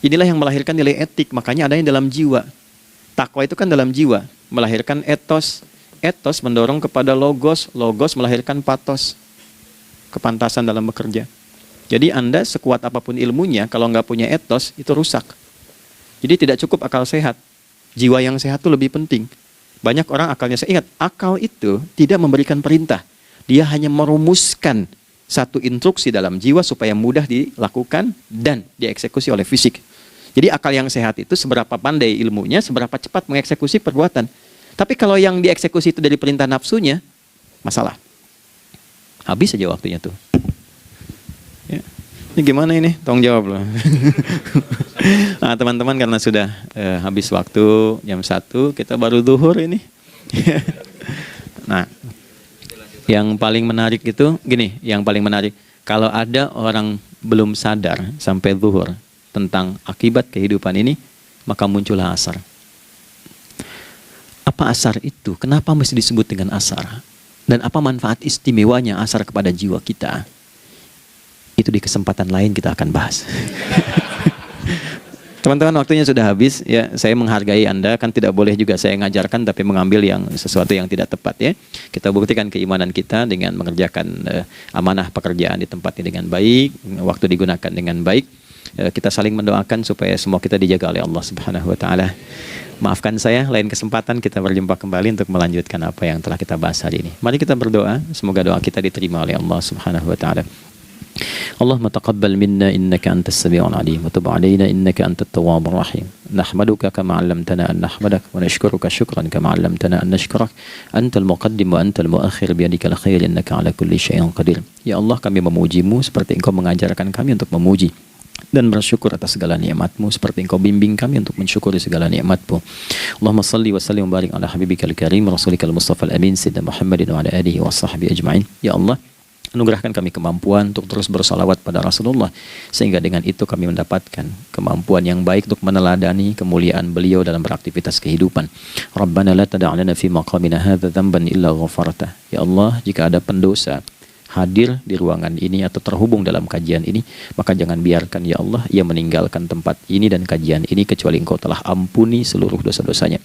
Inilah yang melahirkan nilai etik, makanya adanya dalam jiwa. Takwa itu kan dalam jiwa, melahirkan etos. Etos mendorong kepada logos, logos melahirkan patos, kepantasan dalam bekerja. Jadi Anda sekuat apapun ilmunya, kalau nggak punya etos, itu rusak. Jadi tidak cukup akal sehat. Jiwa yang sehat itu lebih penting. Banyak orang akalnya sehat. Ingat, akal itu tidak memberikan perintah. Dia hanya merumuskan satu instruksi dalam jiwa supaya mudah dilakukan dan dieksekusi oleh fisik. Jadi akal yang sehat itu seberapa pandai ilmunya, seberapa cepat mengeksekusi perbuatan. Tapi kalau yang dieksekusi itu dari perintah nafsunya, masalah. Habis saja waktunya tuh. Ya. Ini gimana ini? Tolong jawab loh. Nah, teman-teman, karena sudah habis waktu jam 1, kita baru zuhur ini. Nah, yang paling menarik itu gini, yang paling menarik, kalau ada orang belum sadar sampai zuhur tentang akibat kehidupan ini, maka muncullah asar. Apa asar itu? Kenapa mesti disebut dengan asar? Dan apa manfaat istimewanya asar kepada jiwa kita? Itu di kesempatan lain kita akan bahas. Teman-teman, waktunya sudah habis. Ya, saya menghargai Anda, kan tidak boleh juga saya ngajarkan tapi mengambil yang sesuatu yang tidak tepat ya. Kita buktikan keimanan kita dengan mengerjakan amanah pekerjaan di tempat ini dengan baik, waktu digunakan dengan baik. Kita saling mendoakan supaya semua kita dijaga oleh Allah Subhanahu wa taala. Maafkan saya, lain kesempatan kita berjumpa kembali untuk melanjutkan apa yang telah kita bahas hari ini. Mari kita berdoa, semoga doa kita diterima oleh Allah Subhanahu wa taala. Allahumma taqabbal minna innaka antas sami'ul alim wa tub 'alaina innaka antat tawwabur rahim. Nahmaduka kama 'allamtana an nahmadak wa nashkuruka syukran kama 'allamtana an nashkurak. Antal muqaddim wa antal muakhir biyadikal khair innaka 'ala kulli syai'in qadir. Ya Allah, kami memuji-Mu seperti Engkau mengajarkan kami untuk memuji dan bersyukur atas segala nikmat-Mu seperti Engkau bimbing kami untuk mensyukuri segala nikmat-Mu. Allahumma salli wa sallim wa barik ala habibikal karim rasulikal mustafa al-amin sayyidina Muhammadin wa ala alihi wa sahbihi ajma'in. Ya Allah, anugerahkan kami kemampuan untuk terus bersalawat pada Rasulullah, sehingga dengan itu kami mendapatkan kemampuan yang baik untuk meneladani kemuliaan beliau dalam beraktivitas kehidupan. Rabbana la tada' lana fi maqamina hadza dhanban illa ghafartah. Ya Allah, jika ada pendosa hadir di ruangan ini atau terhubung dalam kajian ini, maka jangan biarkan ya Allah ia meninggalkan tempat ini dan kajian ini kecuali Engkau telah ampuni seluruh dosa-dosanya.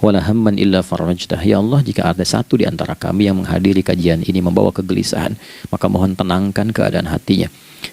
Wala hamman illa farajtah. Ya Allah, jika ada satu di antara kami yang menghadiri kajian ini membawa kegelisahan, maka mohon tenangkan keadaan hatinya.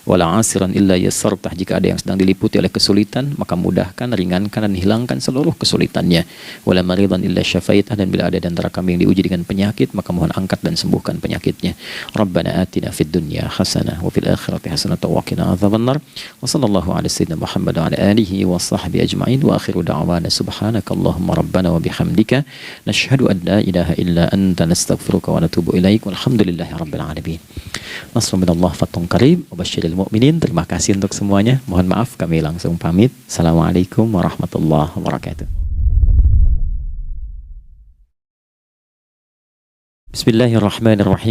Wala 'asiran illa yassartah. Jika ada yang sedang diliputi oleh kesulitan, maka mudahkan, ringankan dan hilangkan seluruh kesulitannya. Wala maridan illa syafaitah. Dan bila ada di antara kami yang diuji dengan penyakit, maka mohon angkat dan sembuhkan penyakitnya. Rabbana atina fid dunya hasanah wa fil akhirati hasanah wa qina adzabannar. Wa sallallahu ala sayyidina Muhammad wa ala alihi wa sahbihi ajma'in. Wa akhiru da'wana subhanakallahumma rabbana wa bihamdika nashhadu an la ilaha illa anta nastaghfiruka wa natubu ilaik. Walhamdulillahi rabbil alamin. Nasrun minallah fathun qarib wa basyiril mu'minin. Terima kasih untuk semuanya. Mohon maaf kami langsung pamit. Assalamualaikum warahmatullahi wabarakatuh. Bismillahirrahmanirrahim.